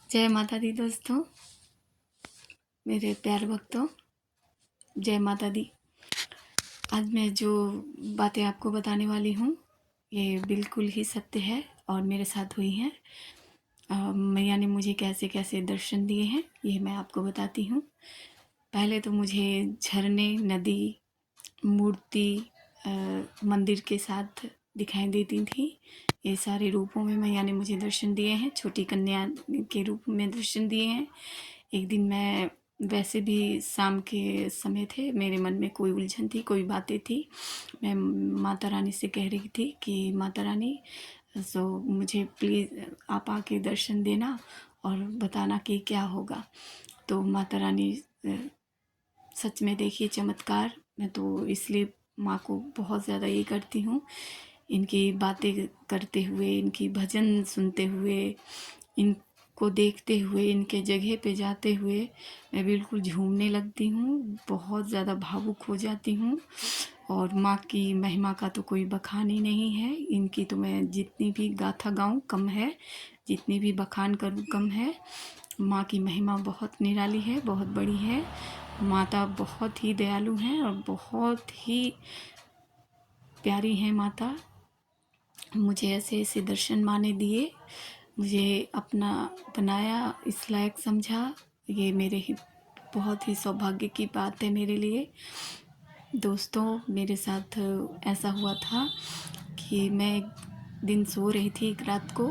जय माता दी दोस्तों, मेरे प्यारे भक्तों, जय माता दी। आज मैं जो बातें आपको बताने वाली हूँ ये बिल्कुल ही सत्य है और मेरे साथ हुई हैं। मैया ने मुझे कैसे कैसे दर्शन दिए हैं ये मैं आपको बताती हूँ। पहले तो मुझे झरने, नदी, मूर्ति, मंदिर के साथ दिखाई देती थी। ये सारे रूपों में मैया ने मुझे दर्शन दिए हैं। छोटी कन्या के रूप में दर्शन दिए हैं। एक दिन मैं वैसे भी शाम के समय थे, मेरे मन में कोई उलझन थी, कोई बातें थी। मैं माता रानी से कह रही थी कि माता रानी मुझे प्लीज़ आप आके दर्शन देना और बताना कि क्या होगा। तो माता रानी सच में देखिए चमत्कार। मैं तो इसलिए माँ को बहुत ज़्यादा ये करती हूँ, इनकी बातें करते हुए, इनकी भजन सुनते हुए, इनको देखते हुए, इनके जगह पे जाते हुए मैं बिल्कुल झूमने लगती हूँ, बहुत ज़्यादा भावुक हो जाती हूँ। और माँ की महिमा का तो कोई बखान ही नहीं है। इनकी तो मैं जितनी भी गाथा गाऊँ कम है, जितनी भी बखान करूँ कम है। माँ की महिमा बहुत निराली है, बहुत बड़ी है। माता बहुत ही दयालु हैं और बहुत ही प्यारी हैं माता। मुझे ऐसे ऐसे दर्शन माँ ने दिए, मुझे अपना बनाया, इस लायक समझा। ये मेरे ही बहुत ही सौभाग्य की बात है मेरे लिए। दोस्तों, मेरे साथ ऐसा हुआ था कि मैं एक दिन सो रही थी एक रात को,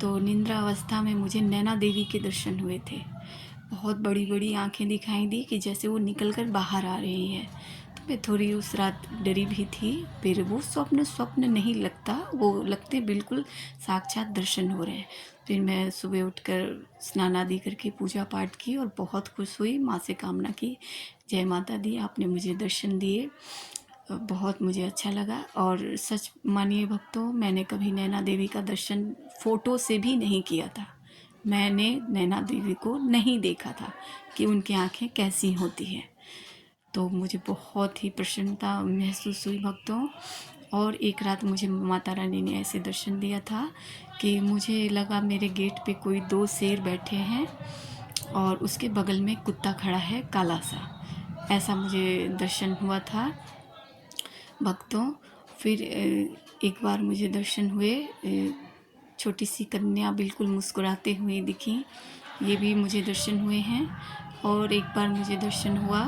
तो निद्रा अवस्था में मुझे नैना देवी के दर्शन हुए थे। बहुत बड़ी बड़ी आंखें दिखाई दी कि जैसे वो निकल कर बाहर आ रही है। तो मैं थोड़ी उस रात डरी भी थी। फिर वो स्वप्न स्वप्न नहीं लगता, वो लगते बिल्कुल साक्षात दर्शन हो रहे हैं। फिर मैं सुबह उठकर स्नान आदि करके पूजा पाठ की और बहुत खुश हुई, माँ से कामना की, जय माता दी आपने मुझे दर्शन दिए, बहुत मुझे अच्छा लगा। और सच मानिए भक्तों, मैंने कभी नैना देवी का दर्शन फ़ोटो से भी नहीं किया था। मैंने नैना देवी को नहीं देखा था कि उनकी आँखें कैसी होती हैं। तो मुझे बहुत ही प्रसन्नता महसूस हुई भक्तों। और एक रात मुझे माता रानी ने ऐसे दर्शन दिया था कि मुझे लगा मेरे गेट पे कोई 2 शेर बैठे हैं और उसके बगल में कुत्ता खड़ा है काला सा। ऐसा मुझे दर्शन हुआ था भक्तों। फिर एक बार मुझे दर्शन हुए, छोटी सी कन्या बिल्कुल मुस्कुराते हुए दिखी, ये भी मुझे दर्शन हुए हैं। और एक बार मुझे दर्शन हुआ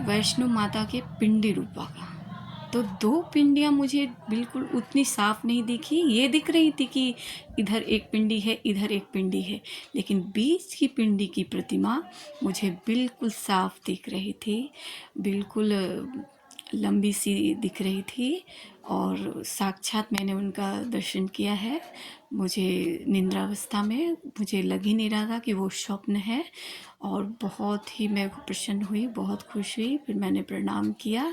वैष्णो माता के पिंडी रूपा का। तो 2 पिंडियाँ मुझे बिल्कुल उतनी साफ नहीं दिखी। ये दिख रही थी कि इधर एक पिंडी है, इधर एक पिंडी है, लेकिन बीच की पिंडी की प्रतिमा मुझे बिल्कुल साफ दिख रही थी, बिल्कुल लंबी सी दिख रही थी। और साक्षात मैंने उनका दर्शन किया है। मुझे निद्रावस्था में मुझे लग ही नहीं रहा था कि वो स्वप्न है। और बहुत ही मैं प्रसन्न हुई, बहुत खुश हुई। फिर मैंने प्रणाम किया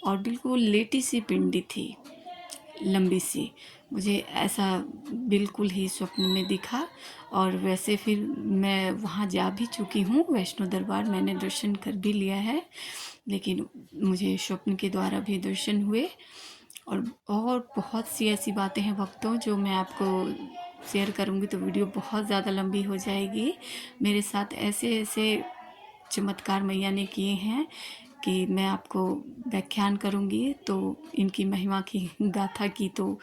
और बिल्कुल लेटी सी पिंडी थी, लंबी सी। मुझे ऐसा बिल्कुल ही स्वप्न में दिखा। और वैसे फिर मैं वहाँ जा भी चुकी हूँ, वैष्णो दरबार मैंने दर्शन कर भी लिया है, लेकिन मुझे स्वप्न के द्वारा भी दर्शन हुए। और बहुत सी ऐसी बातें हैं भक्तों जो मैं आपको शेयर करूँगी तो वीडियो बहुत ज़्यादा लंबी हो जाएगी। मेरे साथ ऐसे ऐसे चमत्कार मैया ने किए हैं कि मैं आपको व्याख्यान करूँगी तो इनकी महिमा की गाथा की तो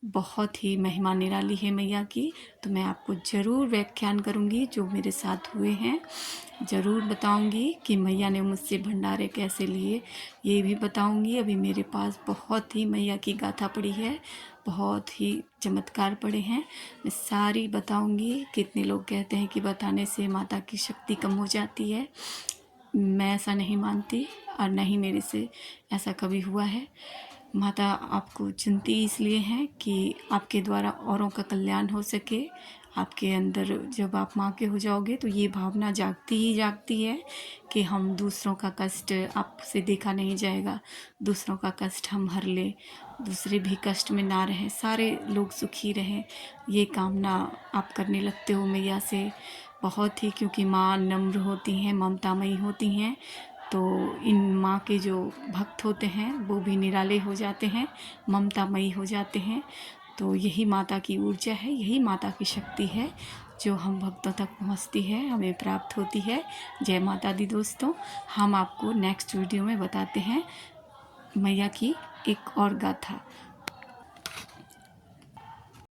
बहुत ही महिमा निराली है मैया की। तो मैं आपको ज़रूर व्याख्यान करूँगी जो मेरे साथ हुए हैं, ज़रूर बताऊँगी कि मैया ने मुझसे भंडारे कैसे लिए, ये भी बताऊँगी। अभी मेरे पास बहुत ही मैया की गाथा पड़ी है, बहुत ही चमत्कार पड़े हैं, मैं सारी बताऊँगी। कितने लोग कहते हैं कि बताने से माता की शक्ति कम हो जाती है, मैं ऐसा नहीं मानती और न ही मेरे से ऐसा कभी हुआ है। माता आपको चुनती इसलिए हैं कि आपके द्वारा औरों का कल्याण हो सके। आपके अंदर जब आप माँ के हो जाओगे तो ये भावना जागती ही जागती है कि हम दूसरों का कष्ट आपसे देखा नहीं जाएगा, दूसरों का कष्ट हम हर लें, दूसरे भी कष्ट में ना रहें, सारे लोग सुखी रहें, ये कामना आप करने लगते हो मैया से बहुत ही। क्योंकि माँ नम्र होती हैं, ममतामयी होती हैं, तो इन माँ के जो भक्त होते हैं वो भी निराले हो जाते हैं, ममतामयी हो जाते हैं। तो यही माता की ऊर्जा है, यही माता की शक्ति है जो हम भक्तों तक पहुंचती है, हमें प्राप्त होती है। जय माता दी दोस्तों। हम आपको नेक्स्ट वीडियो में बताते हैं मैया की एक और गाथा।